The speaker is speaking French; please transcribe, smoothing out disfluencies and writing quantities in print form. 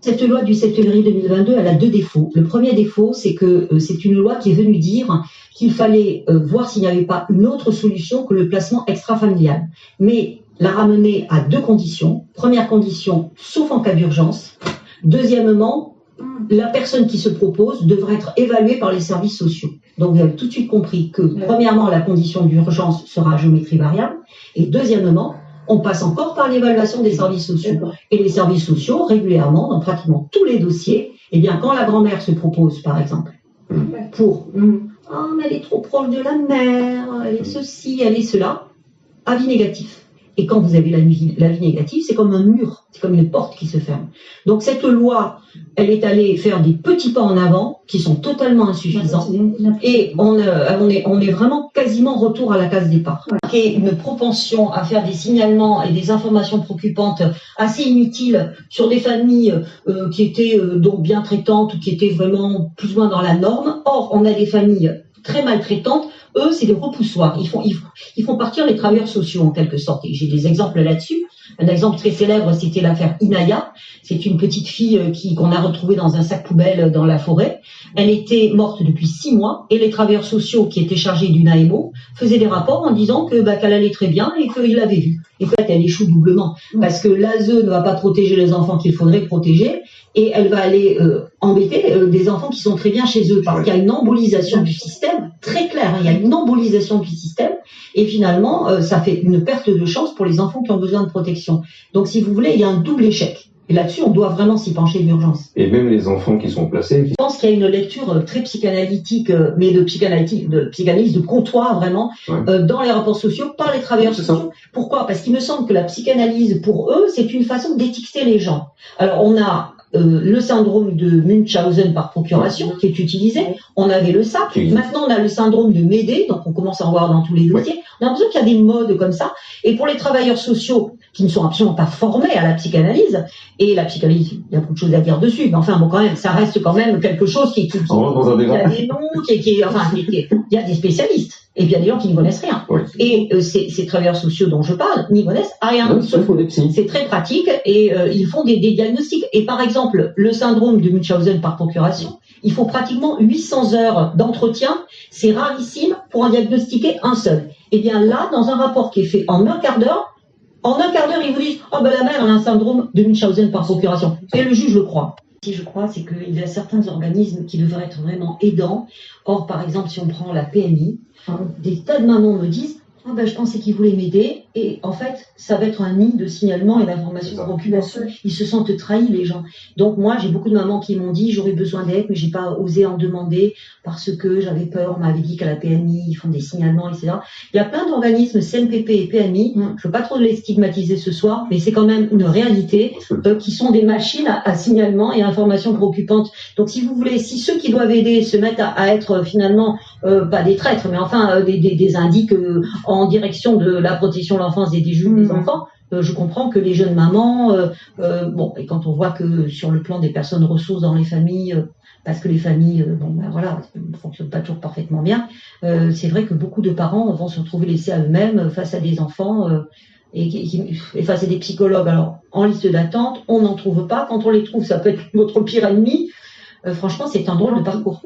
Cette loi du 7 février 2022, elle a deux défauts. Le premier défaut, c'est que c'est une loi qui est venue dire qu'il fallait voir s'il n'y avait pas une autre solution que le placement extra-familial. Mais la ramener à deux conditions. Première condition, sauf en cas d'urgence. Deuxièmement, la personne qui se propose devrait être évaluée par les services sociaux. Donc vous avez tout de suite compris que, premièrement, la condition d'urgence sera à géométrie variable. Et deuxièmement, on passe encore par l'évaluation des services sociaux. Et les services sociaux, régulièrement, dans pratiquement tous les dossiers, eh bien, quand la grand-mère se propose, par exemple, pour « Oh, mais elle est trop proche de la mère, elle est ceci, elle est cela », avis négatif. Et quand vous avez l'avis négatif, c'est comme un mur, c'est comme une porte qui se ferme. Donc cette loi, elle est allée faire des petits pas en avant qui sont totalement insuffisants. Et on est vraiment quasiment retour à la case départ. Il y a une propension à faire des signalements et des informations préoccupantes assez inutiles sur des familles qui étaient donc bien traitantes ou qui étaient vraiment plus ou moins dans la norme. Or, on a des familles très maltraitantes. Eux, c'est des repoussoirs. Ils font partir les travailleurs sociaux en quelque sorte. Et j'ai des exemples là-dessus. Un exemple très célèbre, c'était l'affaire Inaya. C'est une petite fille qu'on a retrouvée dans un sac poubelle dans la forêt. Elle était morte depuis 6 mois et les travailleurs sociaux qui étaient chargés d'une AMO faisaient des rapports en disant qu'elle allait très bien et qu'ils l'avaient vue. Et en fait, elle échoue doublement parce que l'ASE ne va pas protéger les enfants qu'il faudrait protéger et elle va aller embêter des enfants qui sont très bien chez eux parce qu'il y a une embolisation du système très claire. Il y a une embolisation du système et finalement, ça fait une perte de chance pour les enfants qui ont besoin de protection. Donc, si vous voulez, il y a un double échec. Et là-dessus, on doit vraiment s'y pencher d'urgence. Et même les enfants qui sont placés. Je pense qu'il y a une lecture très psychanalytique, mais de psychanalyse de comptoir vraiment, dans les rapports sociaux, par les travailleurs sociaux. Pourquoi? Parce qu'il me semble que la psychanalyse, pour eux, c'est une façon d'étiqueter les gens. Alors, on a le syndrome de Munchausen par procuration qui est utilisé. On avait le SAP. Maintenant, on a le syndrome de Médée, donc on commence à en voir dans tous les dossiers. On a l'impression qu'il y a des modes comme ça. Et pour les travailleurs sociaux qui ne sont absolument pas formés à la psychanalyse, et la psychanalyse, il y a beaucoup de choses à dire dessus, mais enfin, bon, quand même, ça reste quand même quelque chose qui il y a des noms, il y a des spécialistes. Et bien des gens qui n'y connaissent rien. Et ces travailleurs sociaux dont je parle n'y connaissent rien. C'est très pratique et ils font des diagnostics. Et par exemple, le syndrome de Munchausen par procuration, il faut pratiquement 800 heures d'entretien. C'est rarissime pour en diagnostiquer un seul. Et bien là, dans un rapport qui est fait en un quart d'heure, ils vous disent « Oh ben la mère a un syndrome de Munchausen par procuration ». Et le juge le croit. Si je crois, c'est qu'il y a certains organismes qui devraient être vraiment aidants. Or, par exemple, si on prend la PMI, des tas de mamans me disent « Ah ben je pensais qu'ils voulaient m'aider ». Et en fait, ça va être un nid de signalement et d'informations préoccupantes. Ils se sentent trahis, les gens. Donc moi, j'ai beaucoup de mamans qui m'ont dit « J'aurais besoin d'aide, mais j'ai pas osé en demander parce que j'avais peur. On m'avait dit qu'à la PMI, ils font des signalements, etc. » Il y a plein d'organismes, CNPP et PMI. Je ne veux pas trop les stigmatiser ce soir, mais c'est quand même une réalité qui sont des machines à signalement et à informations préoccupantes. Donc si vous voulez, si ceux qui doivent aider se mettent à être finalement, pas des traîtres, mais enfin des indiques en direction de la protection de l'enfance et des juges des enfants, je comprends que les jeunes mamans, et quand on voit que sur le plan des personnes ressources dans les familles, parce que les familles, ne fonctionnent pas toujours parfaitement bien, c'est vrai que beaucoup de parents vont se retrouver laissés à eux-mêmes face à des enfants et face à des psychologues. Alors, en liste d'attente, on n'en trouve pas. Quand on les trouve, ça peut être votre pire ennemi. Franchement, c'est un drôle de parcours.